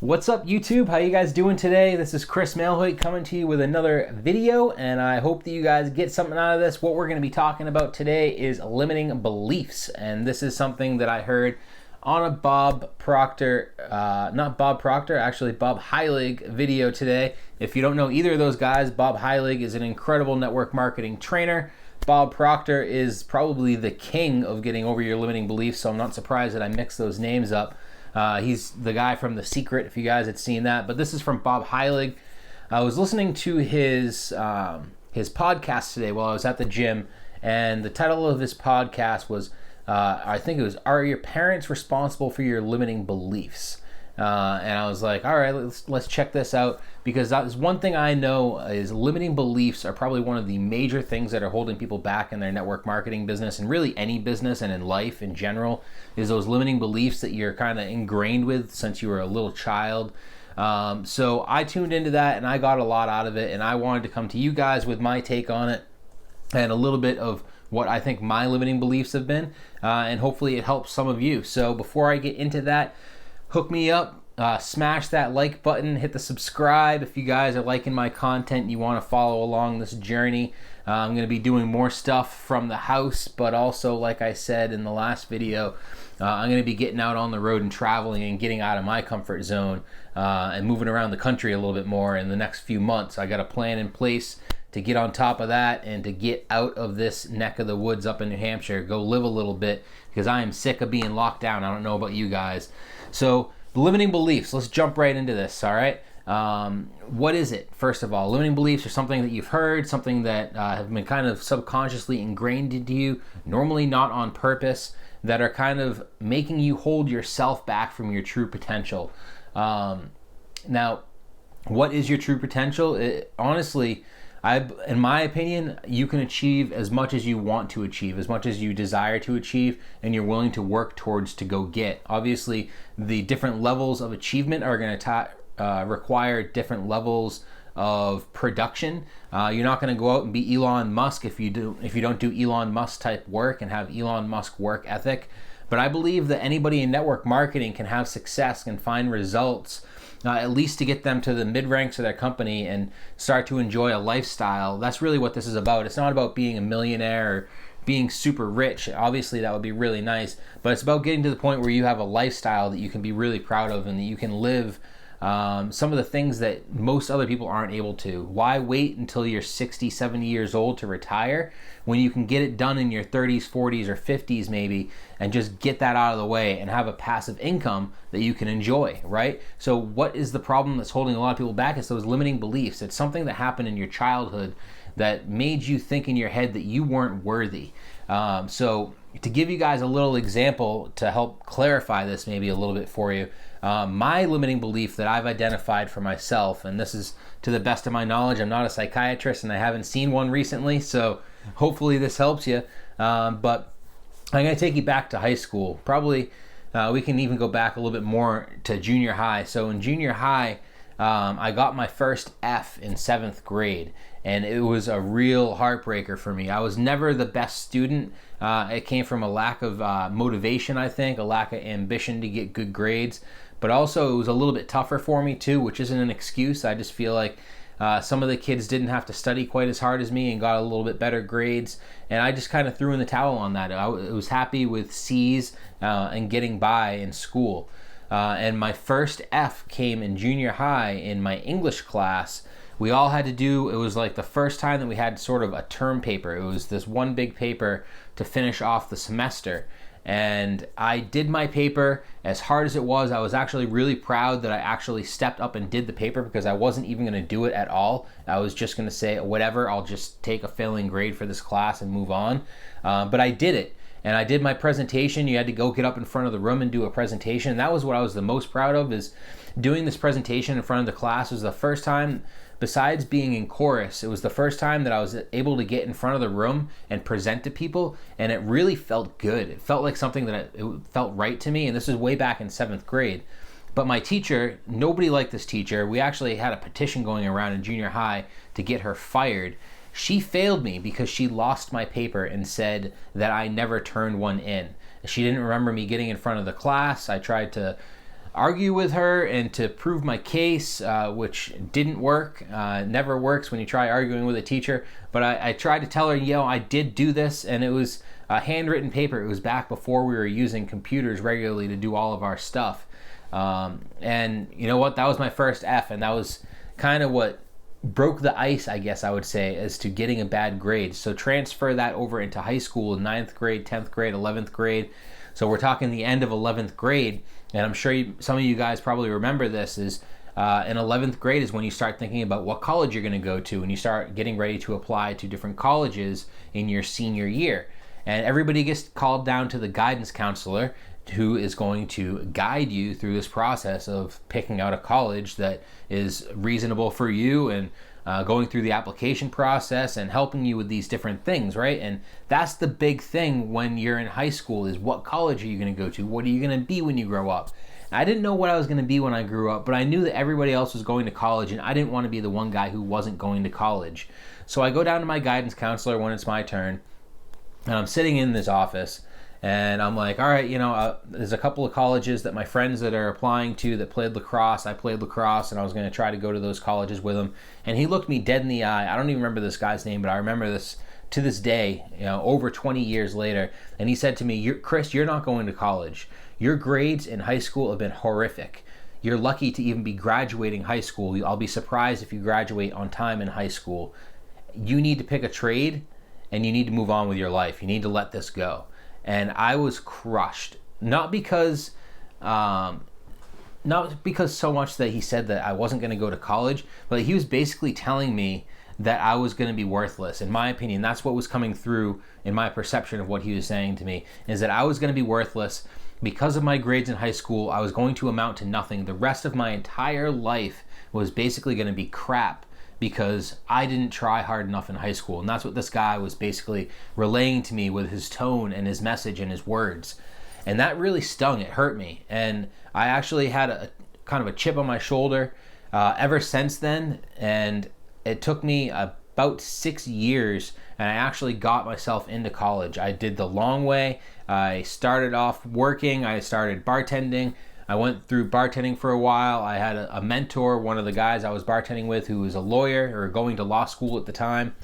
What's up, YouTube? How you guys doing today? This is Chris Malhoit coming to you with another video, and I hope that you guys get something out of this. What we're going to be talking about today is limiting beliefs, and this is something that I heard on a Bob Heilig video today. If you don't know either of those guys, Bob Heilig is an incredible network marketing trainer. Bob Proctor is probably the king of getting over your limiting beliefs, so I'm not surprised that I mixed those names up. He's the guy from The Secret, if you guys had seen that. But this is from Bob Heilig. I was listening to his podcast today while I was at the gym, and the title of his podcast was, I think it was, Are Your Parents Responsible for Your Limiting Beliefs? And I was like, all right, let's check this out, because that is one thing I know is limiting beliefs are probably one of the major things that are holding people back in their network marketing business, and really any business and in life in general, is those limiting beliefs that you're kind of ingrained with since you were a little child. So I tuned into that and I got a lot out of it, and I wanted to come to you guys with my take on it and a little bit of what I think my limiting beliefs have been, and hopefully it helps some of you. So before I get into that, hook me up, smash that like button, hit the subscribe if you guys are liking my content and you want to follow along this journey. I'm going to be doing more stuff from the house, but also, like I said in the last video, I'm going to be getting out on the road and traveling and getting out of my comfort zone and moving around the country a little bit more in the next few months. I got a plan in place to get on top of that and to get out of this neck of the woods up in New Hampshire, go live a little bit, because I am sick of being locked down. I don't know about you guys. So the limiting beliefs, let's jump right into this, all right? What is it? First of all, limiting beliefs are something that you've heard, something that have been kind of subconsciously ingrained into you, normally not on purpose, that are kind of making you hold yourself back from your true potential. Now, what is your true potential? Honestly, in my opinion, you can achieve as much as you want to achieve, as much as you desire to achieve, and you're willing to work towards to go get. Obviously, the different levels of achievement are going to require different levels of production. You're not going to go out and be Elon Musk if you don't do Elon Musk type work and have Elon Musk work ethic. But I believe that anybody in network marketing can have success and find results, at least to get them to the mid-ranks of their company and start to enjoy a lifestyle. That's really what this is about. It's not about being a millionaire or being super rich. Obviously, that would be really nice, but it's about getting to the point where you have a lifestyle that you can be really proud of and that you can live some of the things that most other people aren't able to. Why wait until you're 60, 70 years old to retire when you can get it done in your 30s, 40s, or 50s maybe, and just get that out of the way and have a passive income that you can enjoy, right? So what is the problem that's holding a lot of people back? It's those limiting beliefs. It's something that happened in your childhood that made you think in your head that you weren't worthy. So to give you guys a little example to help clarify this maybe a little bit for you, my limiting belief that I've identified for myself, and this is to the best of my knowledge, I'm not a psychiatrist and I haven't seen one recently, so hopefully this helps you, but I'm going to take you back to high school. Probably we can even go back a little bit more to junior high. So in junior high, I got my first F in 7th grade, and it was a real heartbreaker for me. I was never the best student. It came from a lack of motivation, I think, a lack of ambition to get good grades, but also it was a little bit tougher for me too, which isn't an excuse. I just feel like some of the kids didn't have to study quite as hard as me and got a little bit better grades, and I just kind of threw in the towel on that. I was happy with C's and getting by in school. And my first F came in junior high in my English class. We all had to do, it was like the first time that we had sort of a term paper. It was this one big paper to finish off the semester. And I did my paper as hard as it was. I was actually really proud that I actually stepped up and did the paper, because I wasn't even going to do it at all. I was just going to say, whatever, I'll just take a failing grade for this class and move on. But I did it. And I did my presentation. You had to go get up in front of the room and do a presentation. And that was what I was the most proud of, is doing this presentation in front of the class. It was the first time, besides being in chorus, it was the first time that I was able to get in front of the room and present to people. And it really felt good. It felt like something that it felt right to me. And this is way back in 7th grade. But my teacher, nobody liked this teacher. We actually had a petition going around in junior high to get her fired. She failed me because she lost my paper and said that I never turned one in. She didn't remember me getting in front of the class. I tried to argue with her and to prove my case, which didn't work. Never works when you try arguing with a teacher. But I tried to tell her, I did do this, and it was handwritten paper. It was back before we were using computers regularly to do all of our stuff. And you know what? That was my first F, and that was kind of what broke the ice, I guess I would say, as to getting a bad grade. So transfer that over into high school, 9th grade, 10th grade, 11th grade. So we're talking the end of 11th grade, and I'm sure some of you guys probably remember this, is in 11th grade is when you start thinking about what college you're going to go to, and you start getting ready to apply to different colleges in your senior year. And everybody gets called down to the guidance counselor, who is going to guide you through this process of picking out a college that is reasonable for you, and going through the application process and helping you with these different things, right? And that's the big thing when you're in high school, is what college are you going to go to? What are you going to be when you grow up? I didn't know what I was going to be when I grew up, but I knew that everybody else was going to college, and I didn't want to be the one guy who wasn't going to college. So I go down to my guidance counselor when it's my turn, and I'm sitting in this office, and I'm like, all right, there's a couple of colleges that my friends that are applying to that played lacrosse. I played lacrosse, and I was going to try to go to those colleges with them. And he looked me dead in the eye. I don't even remember this guy's name, but I remember this to this day, over 20 years later. And he said to me, Chris, you're not going to college. Your grades in high school have been horrific. You're lucky to even be graduating high school. I'll be surprised if you graduate on time in high school. You need to pick a trade, and you need to move on with your life. You need to let this go. And I was crushed, not because so much that he said that I wasn't going to go to college, but he was basically telling me that I was going to be worthless. In my opinion, that's what was coming through in my perception of what he was saying to me, is that I was going to be worthless because of my grades in high school. I was going to amount to nothing. The rest of my entire life was basically going to be crap, because I didn't try hard enough in high school. And that's what this guy was basically relaying to me with his tone and his message and his words. And that really stung. It hurt me. And I actually had a kind of a chip on my shoulder ever since then. And it took me about 6 years, and I actually got myself into college. I did the long way. I started off working. I started bartending. I went through bartending for a while. I had a mentor, one of the guys I was bartending with, who was a lawyer or going to law school at the time.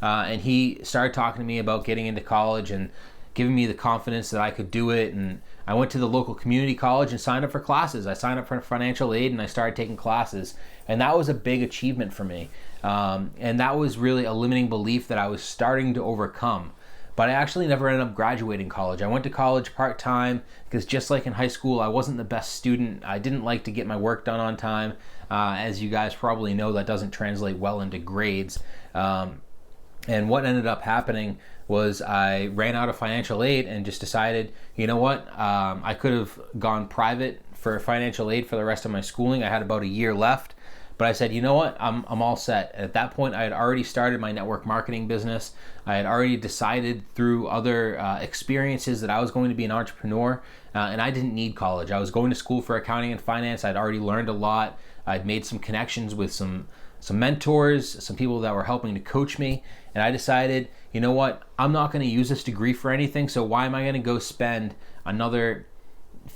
And he started talking to me about getting into college and giving me the confidence that I could do it. And I went to the local community college and signed up for classes. I signed up for financial aid, and I started taking classes. And that was a big achievement for me. And that was really a limiting belief that I was starting to overcome. But I actually never ended up graduating college. I went to college part-time because, just like in high school, I wasn't the best student. I didn't like to get my work done on time. As you guys probably know, that doesn't translate well into grades. And what ended up happening was I ran out of financial aid and just decided, you know what, I could have gone private for financial aid for the rest of my schooling. I had about a year left. But I said, you know what, I'm all set. At that point, I had already started my network marketing business. I had already decided through other experiences that I was going to be an entrepreneur, and I didn't need college. I was going to school for accounting and finance. I'd already learned a lot. I'd made some connections with some mentors, some people that were helping to coach me, and I decided, you know what, I'm not going to use this degree for anything, so why am I going to go spend another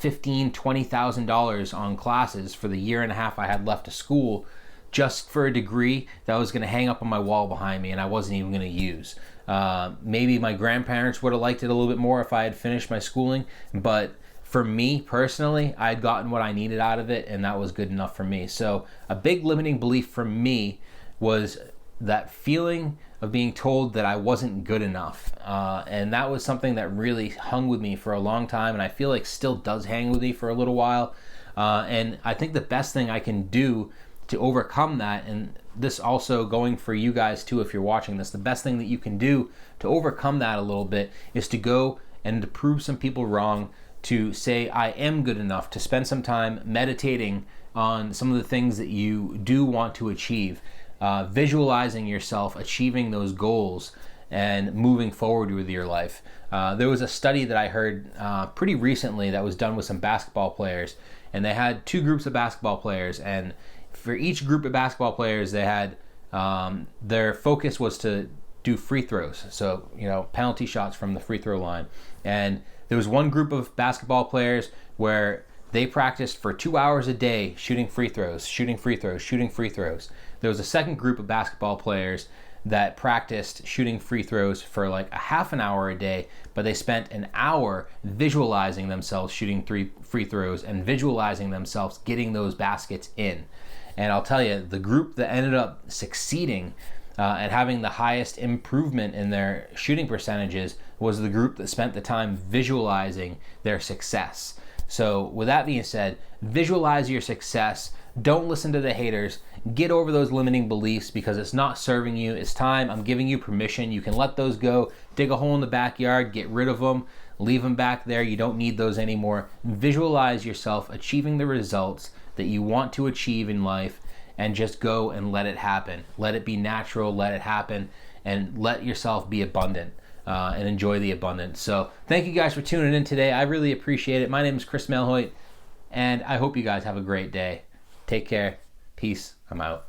$15,000, $20,000 on classes for the year and a half I had left of school just for a degree that was going to hang up on my wall behind me and I wasn't even going to use. Maybe my grandparents would have liked it a little bit more if I had finished my schooling, but for me personally, I had gotten what I needed out of it, and that was good enough for me. So a big limiting belief for me was that feeling of being told that I wasn't good enough. And that was something that really hung with me for a long time, and I feel like still does hang with me for a little while. And I think the best thing I can do to overcome that, and this also going for you guys too if you're watching this, the best thing that you can do to overcome that a little bit is to go and to prove some people wrong, to say I am good enough, to spend some time meditating on some of the things that you do want to achieve. Visualizing yourself achieving those goals and moving forward with your life. There was a study that I heard pretty recently that was done with some basketball players, and they had two groups of basketball players, and for each group of basketball players they had their focus was to do free throws, so penalty shots from the free throw line. And there was one group of basketball players where They practiced for 2 hours a day shooting free throws, shooting free throws, shooting free throws. There was a second group of basketball players that practiced shooting free throws for like a half an hour a day, but they spent an hour visualizing themselves shooting free throws and visualizing themselves getting those baskets in. And I'll tell you, the group that ended up succeeding and having the highest improvement in their shooting percentages was the group that spent the time visualizing their success. So with that being said, visualize your success. Don't listen to the haters. Get over those limiting beliefs because it's not serving you. It's time. I'm giving you permission. You can let those go. Dig a hole in the backyard. Get rid of them. Leave them back there. You don't need those anymore. Visualize yourself achieving the results that you want to achieve in life and just go and let it happen. Let it be natural. Let it happen and let yourself be abundant. And enjoy the abundance. So thank you guys for tuning in today. I really appreciate it. My name is Chris Melhoit, and I hope you guys have a great day. Take care. Peace. I'm out.